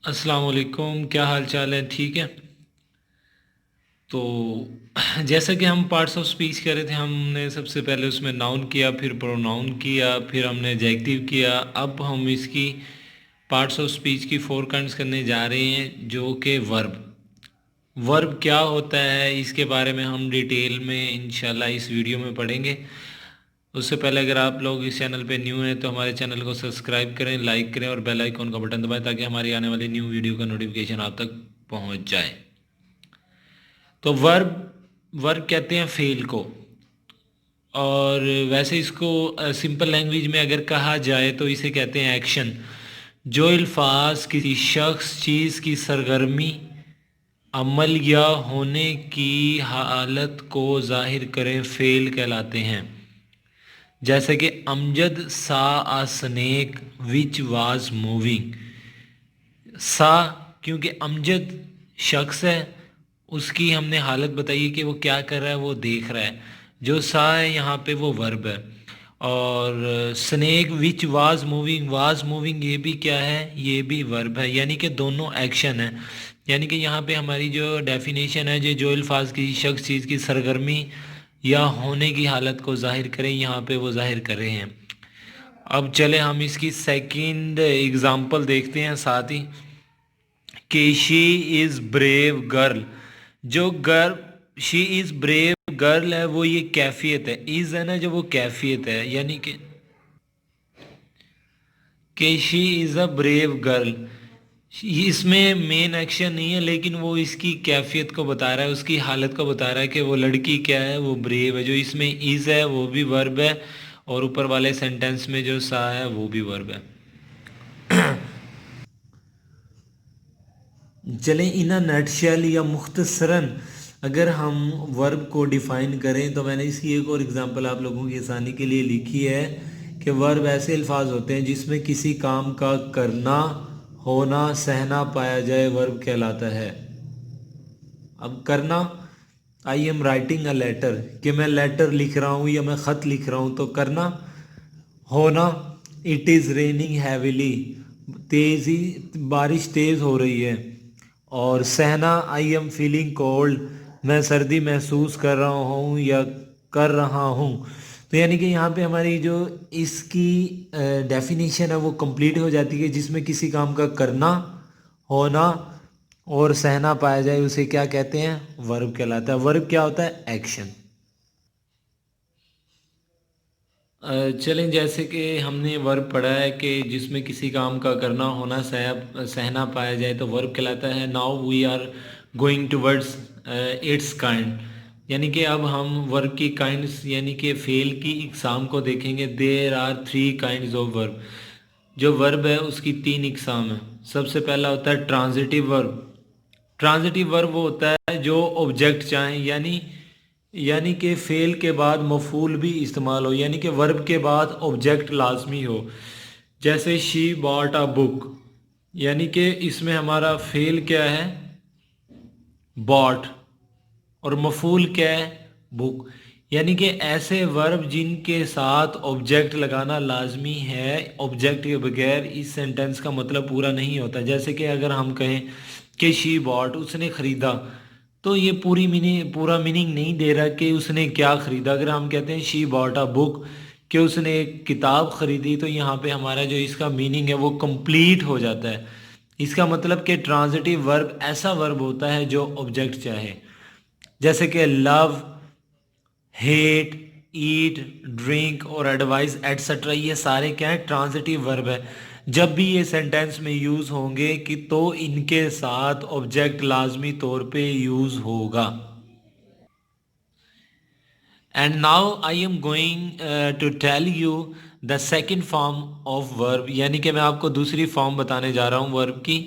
अस्सलाम वालेकुम, क्या हाल चाल है? ठीक है। तो जैसा कि हम पार्ट्स ऑफ स्पीच कर रहे थे, हमने सबसे पहले उसमें नाउन किया, फिर प्रोनाउन किया, फिर हमने एडजेक्टिव किया। अब हम इसकी पार्ट्स ऑफ स्पीच की फोर काइंड्स करने जा रहे हैं, जो कि वर्ब। वर्ब क्या होता है इसके बारे में हम डिटेल में इंशाल्लाह इस वीडियो में पढ़ेंगे। उससे पहले अगर आप लोग इस चैनल पे न्यू हैं तो हमारे चैनल को सब्सक्राइब करें, लाइक करें और बेल आइकॉन का बटन दबाएं ताकि हमारी आने वाली न्यू वीडियो का नोटिफिकेशन आप तक पहुंच जाए। तो वर्ब वर्ब कहते हैं फेल को। और वैसे इसको सिंपल लैंग्वेज में अगर कहा जाए तो इसे कहते हैं एक्शन। जो अल्फाज किसी शख्स चीज़ की सरगर्मी, अमल या होने की हालत को जाहिर करें फेल कहलाते हैं। जैसे कि अमजद सा आ स्नेक विच वाज मूविंग। सा, क्योंकि अमजद शख्स है, उसकी हमने हालत बताई है कि वो क्या कर रहा है, वो देख रहा है। जो सा है यहाँ पे वो वर्ब है। और स्नेक विच वाज मूविंग ये भी क्या है, ये भी वर्ब है, यानी कि दोनों एक्शन है। यानी कि यहाँ पे हमारी जो डेफिनेशन है, जो अल्फाज किसी शख्स चीज़ की सरगर्मी या होने की हालत को जाहिर करें, यहाँ पे वो जाहिर कर रहे हैं। अब चले हम इसकी सेकंड एग्जांपल देखते हैं साथ ही, कि शी इज़ ब्रेव गर्ल। जो girl she is brave girl है वो ये कैफियत है, इज़ है ना, जो वो कैफियत है, यानी कि she is a brave girl. इसमें मेन एक्शन नहीं है, लेकिन वो इसकी कैफियत को बता रहा है, उसकी हालत को बता रहा है कि वो लड़की क्या है, वो ब्रेव है। जो इसमें इज़ है वो भी वर्ब है, और ऊपर वाले सेंटेंस में जो सा है वो भी वर्ब है। चलें इन नटशेल या मुख्तसरन अगर हम वर्ब को डिफ़ाइन करें, तो मैंने इसकी एक और एग्जांपल आप लोगों की आसानी के लिए लिखी है कि वर्ब ऐसे अल्फाज होते हैं जिसमें किसी काम का करना, होना, सहना पाया जाए, वर्ब कहलाता है। अब करना, I am writing a letter, कि मैं लेटर लिख रहा हूँ या मैं ख़त लिख रहा हूँ, तो करना। होना, इट इज़ रेनिंग हैविली, तेज़ी बारिश तेज़ हो रही है। और सहना, आई एम फीलिंग कोल्ड, मैं सर्दी महसूस कर रहा हूँ या कर रहा हूँ। तो यानी कि यहाँ पे हमारी जो इसकी डेफिनेशन है वो कंप्लीट हो जाती है, जिसमें किसी काम का करना, होना और सहना पाया जाए, उसे क्या कहते हैं, वर्ब कहलाता है। वर्ब क्या होता है, एक्शन। चलें, जैसे कि हमने वर्ब पढ़ा है कि जिसमें किसी काम का करना, होना, सहना पाया जाए तो वर्ब कहलाता है। Now we are going towards its kind, यानी कि अब हम वर्ब की काइंड्स यानी कि फेल की इकसाम को देखेंगे। There are three kinds of verb. जो वर्ब है उसकी तीन इकसाम है। सबसे पहला होता है ट्रांजिटिव वर्ब। ट्रांजिटिव वर्ब वो होता है जो ऑब्जेक्ट चाहे, यानी कि फेल के बाद मफूल भी इस्तेमाल हो, यानी कि वर्ब के बाद ऑब्जेक्ट लाजमी हो। जैसे शी बॉट अ बुक, यानी कि इसमें हमारा फेल क्या है, बॉट, और मफूल क्या है, बुक। यानी कि ऐसे वर्ब जिनके साथ ऑब्जेक्ट लगाना लाजमी है, ऑब्जेक्ट के बगैर इस सेंटेंस का मतलब पूरा नहीं होता। जैसे कि अगर हम कहें कि शी बॉट, उसने खरीदा, तो ये पूरा मीनिंग नहीं दे रहा कि उसने क्या खरीदा। अगर हम कहते हैं शी बॉट अ बुक, कि उसने एक किताब खरीदी, तो यहाँ पे हमारा जो इसका मीनिंग है वो कंप्लीट हो जाता है। इसका मतलब कि ट्रांजिटिव वर्ब ऐसा वर्ब होता है जो ऑब्जेक्ट चाहे। जैसे कि लव, हेट, ईट, ड्रिंक और एडवाइस एटसेट्रा, ये सारे क्या है, ट्रांजिटिव वर्ब है। जब भी ये सेंटेंस में यूज़ होंगे कि तो इनके साथ ऑब्जेक्ट लाजमी तौर पे यूज़ होगा। And now I am going to tell you the second form of verb, यानी कि मैं आपको दूसरी फॉर्म बताने जा रहा हूँ वर्ब की।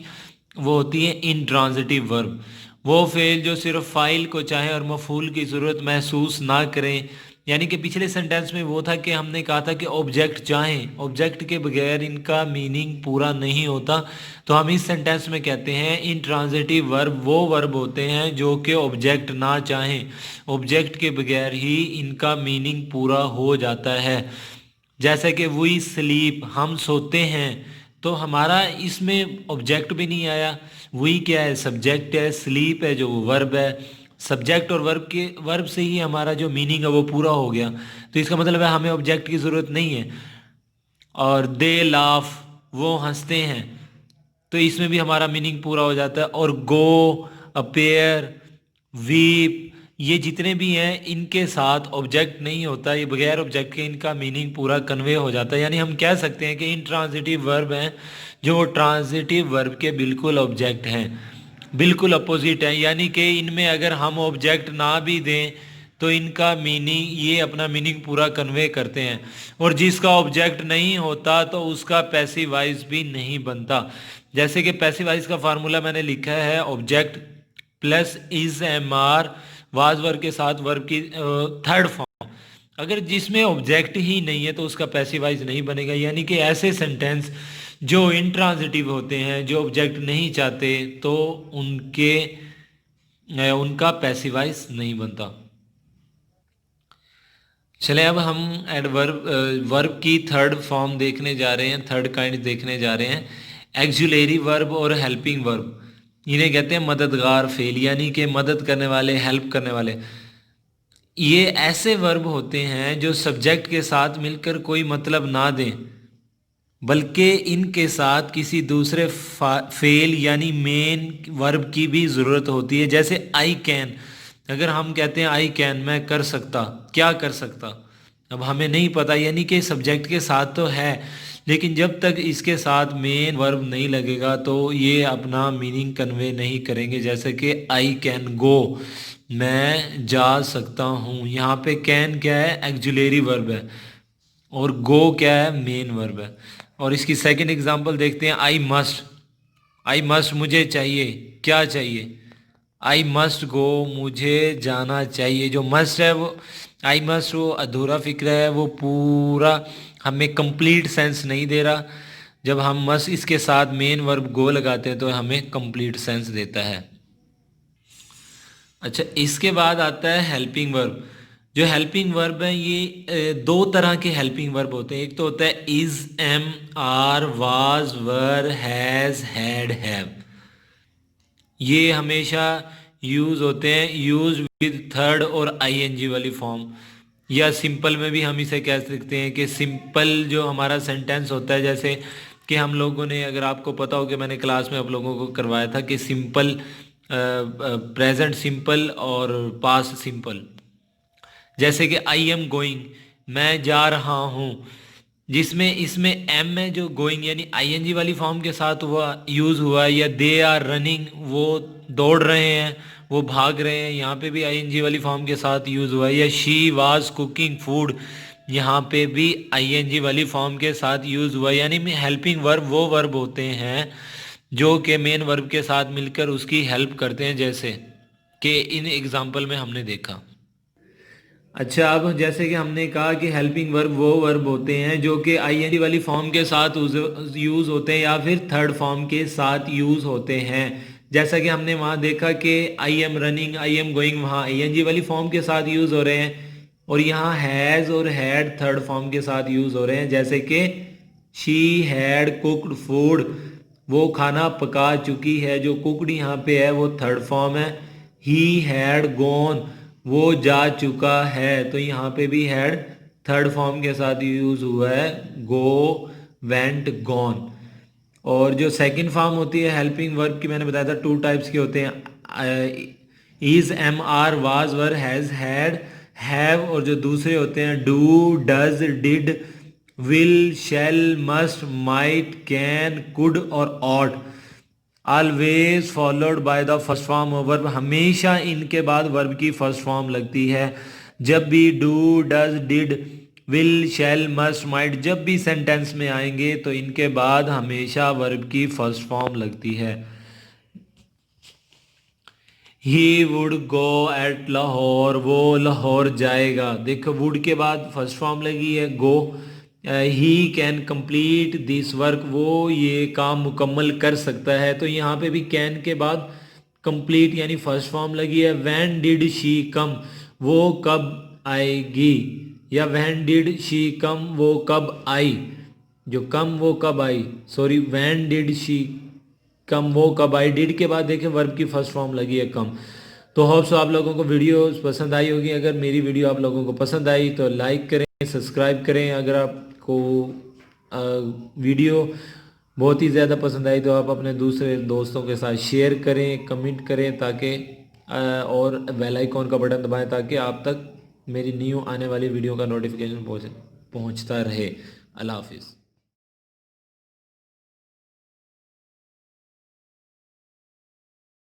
वो होती है इंट्रांजिटिव वर्ब। वो फेल जो सिर्फ फाइल को चाहे और मफूल की ज़रूरत महसूस ना करें। यानी कि पिछले सेंटेंस में वो था कि हमने कहा था कि ऑब्जेक्ट चाहें, ऑब्जेक्ट के बगैर इनका मीनिंग पूरा नहीं होता। तो हम इस सेंटेंस में कहते हैं इंट्रांजिटिव वर्ब वो वर्ब होते हैं जो कि ऑब्जेक्ट ना चाहें, ऑब्जेक्ट के बगैर ही इनका मीनिंग पूरा हो जाता है। जैसे कि वी स्लीप, हम सोते हैं। तो हमारा इसमें ऑब्जेक्ट भी नहीं आया। वही क्या है, सब्जेक्ट है, स्लीप है जो वर्ब है। सब्जेक्ट और वर्ब से ही हमारा जो मीनिंग है वो पूरा हो गया। तो इसका मतलब है हमें ऑब्जेक्ट की ज़रूरत नहीं है। और दे लाफ, वो हंसते हैं, तो इसमें भी हमारा मीनिंग पूरा हो जाता है। और गो, अपेयर, वीप, ये जितने भी हैं इनके साथ ऑब्जेक्ट नहीं होता, ये बगैर ऑब्जेक्ट के इनका मीनिंग पूरा कन्वे हो जाता है। यानी हम कह सकते हैं कि इंट्रांजिटिव वर्ब हैं जो ट्रांजिटिव वर्ब के बिल्कुल ऑब्जेक्ट हैं, बिल्कुल अपोजिट हैं। यानी कि इनमें अगर हम ऑब्जेक्ट ना भी दें तो इनका मीनिंग, ये अपना मीनिंग पूरा कन्वे करते हैं। और जिसका ऑब्जेक्ट नहीं होता तो उसका पैसिवाइज भी नहीं बनता। जैसे कि पैसिवाइज का फार्मूला मैंने लिखा है, object plus is am are was verb के साथ वर्ब की थर्ड फॉर्म। अगर जिसमें ऑब्जेक्ट ही नहीं है तो उसका पैसिवाइज नहीं बनेगा। यानी कि ऐसे सेंटेंस जो इंट्रांजिटिव होते हैं, जो ऑब्जेक्ट नहीं चाहते, तो उनका पैसिवाइज नहीं बनता। चले अब हम वर्ब की थर्ड फॉर्म देखने जा रहे हैं, थर्ड काइंड देखने जा रहे हैं, एक्जुलेरी वर्ब और हेल्पिंग वर्ब। इन्हें कहते हैं मददगार फेल, यानी कि मदद करने वाले, हेल्प करने वाले। ये ऐसे वर्ब होते हैं जो सब्जेक्ट के साथ मिलकर कोई मतलब ना दें, बल्कि इनके साथ किसी दूसरे फेल यानी मेन वर्ब की भी ज़रूरत होती है। जैसे आई कैन, अगर हम कहते हैं आई कैन, मैं कर सकता, क्या कर सकता, अब हमें नहीं पता, यानी कि सब्जेक्ट के साथ तो है, लेकिन जब तक इसके साथ मेन वर्ब नहीं लगेगा तो ये अपना मीनिंग कन्वे नहीं करेंगे। जैसे कि आई कैन गो, मैं जा सकता हूँ। यहाँ पे कैन क्या है, एक्जुलेरी वर्ब है, और गो क्या है, मेन वर्ब है। और इसकी सेकंड एग्जांपल देखते हैं, आई मस्ट। आई मस्ट मुझे चाहिए, क्या चाहिए, आई मस्ट गो, मुझे जाना चाहिए। जो मस्ट है वो, आई मस्ट, वो अधूरा फिक्र है, वो पूरा हमें कंप्लीट सेंस नहीं दे रहा। जब हम मस्ट इसके साथ मेन वर्ब गो लगाते हैं तो हमें कंप्लीट सेंस देता है। अच्छा, इसके बाद आता है हेल्पिंग वर्ब। जो हेल्पिंग वर्ब है ये दो तरह के हेल्पिंग वर्ब होते हैं। एक तो होता है is, am, are, was, were, has, had, have. ये हमेशा यूज होते हैं, यूज विद थर्ड और आईएनजी वाली फॉर्म। या सिंपल में भी हम इसे कह सकते हैं कि सिंपल जो हमारा सेंटेंस होता है, जैसे कि हम लोगों ने, अगर आपको पता हो कि मैंने क्लास में आप लोगों को करवाया था कि सिंपल, प्रेजेंट सिंपल और पास्ट सिंपल। जैसे कि आई एम गोइंग, मैं जा रहा हूँ, जिसमें इसमें एम में जो गोइंग यानी आईएनजी वाली फॉर्म के साथ हुआ, यूज हुआ। या दे आर रनिंग, वो दौड़ रहे हैं, वो भाग रहे हैं, यहाँ पे भी आईएनजी वाली फॉर्म के साथ यूज हुआ। या शी वाज कुकिंग फूड, यहाँ पे भी आईएनजी वाली फॉर्म के साथ यूज हुआ। यानी हेल्पिंग वर्ब वो वर्ब होते हैं जो कि मेन वर्ब के साथ मिलकर उसकी हेल्प करते हैं, जैसे कि इन एग्जाम्पल में हमने देखा। अच्छा, अब जैसे कि हमने कहा कि हेल्पिंग वर्ब वो वर्ब होते हैं जो कि आईएनजी वाली फॉर्म के साथ यूज़ होते हैं या फिर थर्ड फॉर्म के साथ यूज़ होते हैं। जैसा कि हमने वहाँ देखा कि I am running, I am going, वहाँ आईएनजी वाली फॉर्म के साथ यूज़ हो रहे हैं, और यहाँ हैज़ और हैड थर्ड फॉर्म के साथ यूज़ हो रहे हैं। जैसे कि शी हैड कुकड फूड, वो खाना पका चुकी है। जो कुकड यहाँ पे है वो थर्ड फॉर्म है। ही हैड गॉन, वो जा चुका है, तो यहाँ पे भी हैड थर्ड फॉर्म के साथ यूज हुआ है, गो, वेंट, गॉन। और जो सेकंड फॉर्म होती है हेल्पिंग वर्ब की, मैंने बताया था टू टाइप्स के होते हैं, is, am, are, was, were, has, had, have. और जो दूसरे होते हैं do, does, did, will, shall, must, might, can, could और ought, always followed by the first form of verb. हमेशा इनके बाद वर्ब की फर्स्ट फॉर्म लगती है। जब भी do, does, did, will, shall, must, might जब भी सेंटेंस में आएंगे तो इनके बाद हमेशा वर्ब की फर्स्ट फॉर्म लगती है। He would go at Lahore, वो लाहौर जाएगा। देखो वुड के बाद फर्स्ट फॉर्म लगी है go. He can complete this work, वो ये काम मुकम्मल कर सकता है, तो यहाँ पे भी कैन के बाद कंप्लीट यानी फर्स्ट फॉर्म लगी है। व्हेन डिड शी कम, वो कब आएगी, या व्हेन डिड शी कम, वो कब आई। जो कम वो कब आई, sorry when did she come वो कब आई, डिड के बाद देखें वर्ब की फर्स्ट फॉर्म लगी है कम। तो होप सो आप लोगों को वीडियो पसंद आई होगी। अगर मेरी वीडियो आप लोगों को पसंद आई तो लाइक करें, सब्सक्राइब करें। अगर आपको वीडियो बहुत ही ज़्यादा पसंद आई तो आप अपने दूसरे दोस्तों के साथ शेयर करें, कमेंट करें, ताकि और बेल आइकॉन का बटन दबाएं ताकि आप तक मेरी न्यू आने वाली वीडियो का नोटिफिकेशन पहुंचता रहे। अल्लाह हाफिज़।